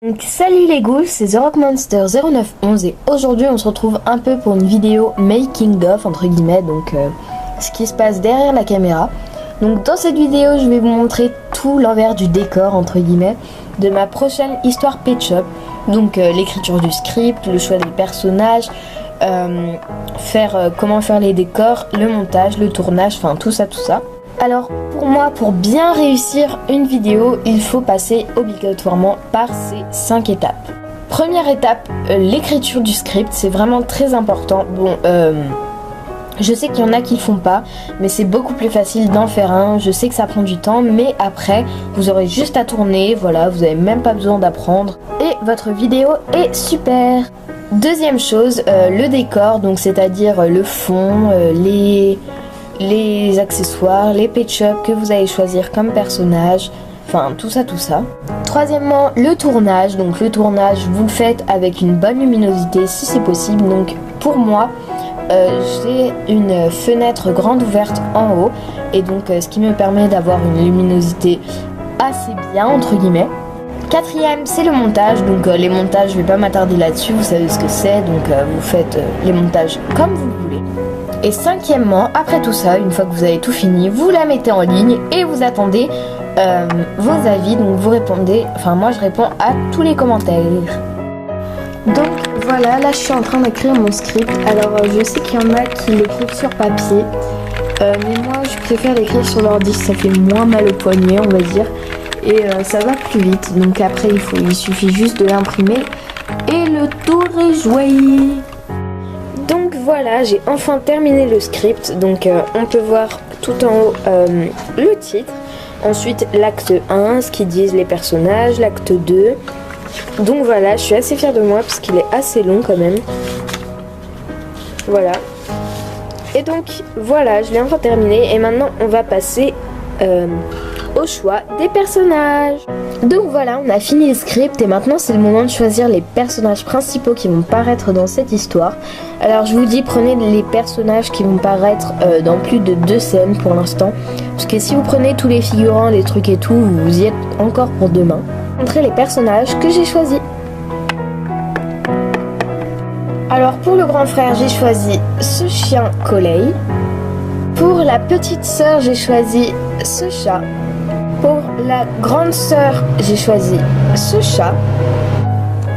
Donc salut les ghouls, c'est The Rock Monster 0911 et aujourd'hui on se retrouve un peu pour une vidéo making of entre guillemets, donc ce qui se passe derrière la caméra. Donc dans cette vidéo je vais vous montrer tout l'envers du décor entre guillemets de ma prochaine histoire Pet Shop. Donc l'écriture du script, le choix des personnages, comment faire les décors, le montage, le tournage, enfin tout ça. Alors pour moi, pour bien réussir une vidéo, il faut passer obligatoirement par ces 5 étapes. Première étape, l'écriture du script, c'est vraiment très important. Bon, je sais qu'il y en a qui le font pas, mais c'est beaucoup plus facile d'en faire un. Je sais que ça prend du temps, mais après, vous aurez juste à tourner, voilà, vous n'avez même pas besoin d'apprendre. Et votre vidéo est super. Deuxième chose, le décor, donc c'est-à-dire le fond, les accessoires, les pet shops que vous allez choisir comme personnage, enfin tout ça. Troisièmement, le tournage. Donc le tournage, vous le faites avec une bonne luminosité si c'est possible. Donc pour moi, j'ai une fenêtre grande ouverte en haut et donc ce qui me permet d'avoir une luminosité assez bien entre guillemets. Quatrième, c'est le montage. Donc les montages, je vais pas m'attarder là-dessus, vous savez ce que c'est, donc vous faites les montages comme vous voulez. Et cinquièmement, après tout ça, une fois que vous avez tout fini, vous la mettez en ligne et vous attendez vos avis. Donc vous répondez, enfin moi je réponds à tous les commentaires. Donc voilà, là je suis en train d'écrire mon script. Alors je sais qu'il y en a qui l'écrivent sur papier, mais moi je préfère l'écrire sur l'ordi, ça fait moins mal au poignet on va dire. Et ça va plus vite, donc après il suffit juste de l'imprimer et le tour est joué. Donc voilà, j'ai enfin terminé le script, donc on peut voir tout en haut le titre, ensuite l'acte 1, ce qu'ils disent les personnages, l'acte 2, donc voilà, je suis assez fière de moi parce qu'il est assez long quand même, voilà, et donc voilà, je l'ai enfin terminé et maintenant on va passer au choix des personnages. Donc voilà, on a fini le script et maintenant c'est le moment de choisir les personnages principaux qui vont paraître dans cette histoire. Alors je vous dis, prenez les personnages qui vont paraître dans plus de 2 scènes pour l'instant, parce que si vous prenez tous les figurants, les trucs et tout, vous y êtes encore pour demain. Montrez les personnages que j'ai choisis. Alors pour le grand frère, j'ai choisi ce chien Coley. Pour la petite sœur, j'ai choisi ce chat. Pour la grande sœur, j'ai choisi ce chat.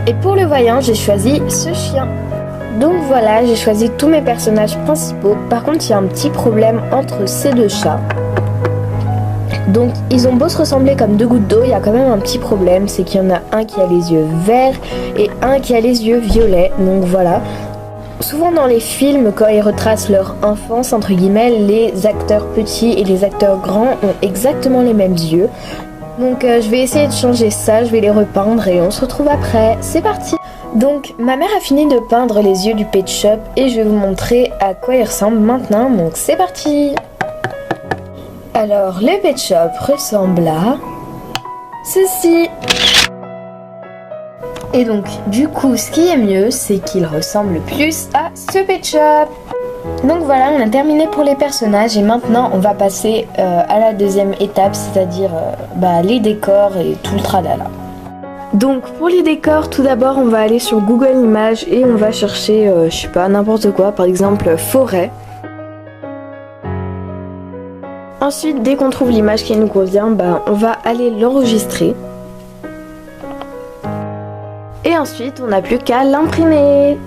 Et pour le voyant, j'ai choisi ce chien. Donc voilà, j'ai choisi tous mes personnages principaux. Par contre, il y a un petit problème entre ces deux chats. Donc ils ont beau se ressembler comme 2 gouttes d'eau, il y a quand même un petit problème. C'est qu'il y en a un qui a les yeux verts et un qui a les yeux violets. Donc voilà. Souvent dans les films, quand ils retracent leur enfance, entre guillemets, les acteurs petits et les acteurs grands ont exactement les mêmes yeux. Donc je vais essayer de changer ça, je vais les repeindre et on se retrouve après. C'est parti! Donc ma mère a fini de peindre les yeux du Pet Shop et je vais vous montrer à quoi ils ressemblent maintenant, donc c'est parti! Alors le Pet Shop ressemble à ceci. Et donc du coup ce qui est mieux, c'est qu'il ressemble plus à ce Pet Shop. Donc voilà, on a terminé pour les personnages et maintenant on va passer à la deuxième étape, c'est-à-dire les décors et tout le tralala. Donc pour les décors, tout d'abord on va aller sur Google Images et on va chercher, je sais pas, n'importe quoi, par exemple forêt. Ensuite, dès qu'on trouve l'image qui nous convient, on va aller l'enregistrer. Et ensuite, on n'a plus qu'à l'imprimer.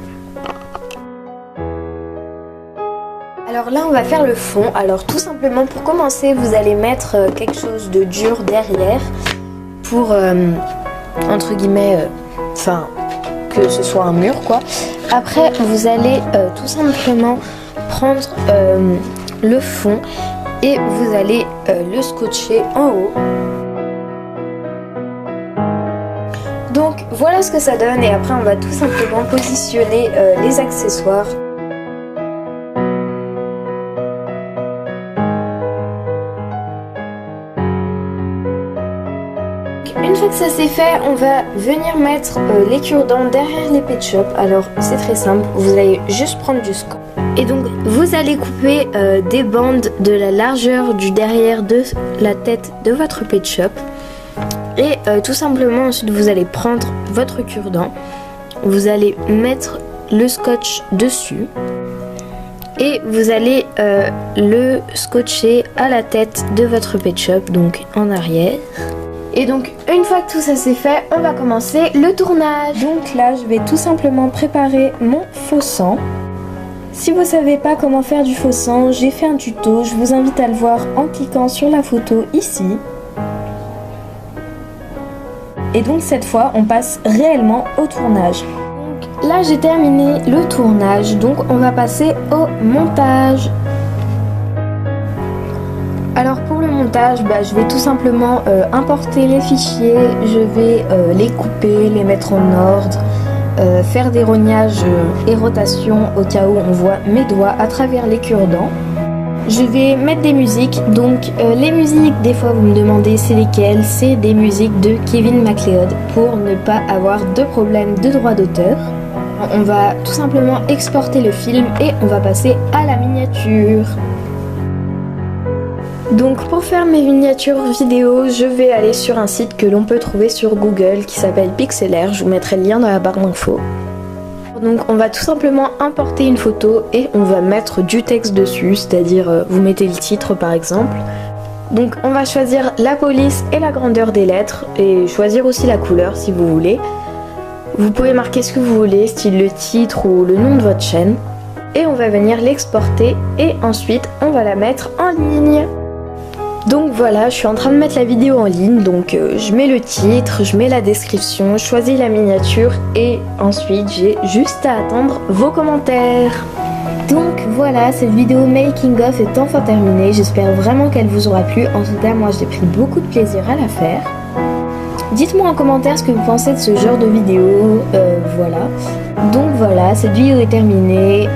Alors là, on va faire le fond. Alors tout simplement, pour commencer, vous allez mettre quelque chose de dur derrière pour, entre guillemets, que ce soit un mur, quoi. Après, vous allez tout simplement prendre le fond et vous allez le scotcher en haut. Donc voilà ce que ça donne et après on va tout simplement positionner les accessoires. Une fois que ça c'est fait, on va venir mettre les cure-dents derrière les Pet Shop. Alors c'est très simple, vous allez juste prendre du scotch. Et donc vous allez couper des bandes de la largeur du derrière de la tête de votre Pet Shop. Et tout simplement ensuite vous allez prendre votre cure-dent, vous allez mettre le scotch dessus et vous allez le scotcher à la tête de votre Pet Shop, donc en arrière. Et donc une fois que tout ça c'est fait, on va commencer le tournage. Donc là je vais tout simplement préparer mon faux sang. Si vous savez pas comment faire du faux sang, j'ai fait un tuto, je vous invite à le voir en cliquant sur la photo ici. Et donc cette fois on passe réellement au tournage. Donc là j'ai terminé le tournage, donc on va passer au montage. Alors pour le montage, je vais tout simplement importer les fichiers, je vais les couper, les mettre en ordre, faire des rognages et rotations au cas où on voit mes doigts à travers les cure-dents. Je vais mettre des musiques, donc les musiques, des fois vous me demandez c'est lesquelles, c'est des musiques de Kevin MacLeod pour ne pas avoir de problème de droit d'auteur. On va tout simplement exporter le film et on va passer à la miniature. Donc pour faire mes miniatures vidéo, je vais aller sur un site que l'on peut trouver sur Google qui s'appelle Pixlr, je vous mettrai le lien dans la barre d'infos. Donc on va tout simplement importer une photo et on va mettre du texte dessus, c'est-à-dire vous mettez le titre par exemple. Donc on va choisir la police et la grandeur des lettres et choisir aussi la couleur si vous voulez. Vous pouvez marquer ce que vous voulez, style le titre ou le nom de votre chaîne. Et on va venir l'exporter et ensuite on va la mettre en ligne. Donc voilà, je suis en train de mettre la vidéo en ligne, donc je mets le titre, je mets la description, je choisis la miniature et ensuite j'ai juste à attendre vos commentaires. Donc voilà, cette vidéo making of est enfin terminée, j'espère vraiment qu'elle vous aura plu, en tout cas moi j'ai pris beaucoup de plaisir à la faire. Dites-moi en commentaire ce que vous pensez de ce genre de vidéo, voilà. Donc voilà, cette vidéo est terminée,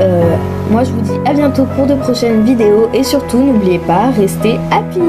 moi je vous dis à bientôt pour de prochaines vidéos et surtout n'oubliez pas, restez happy!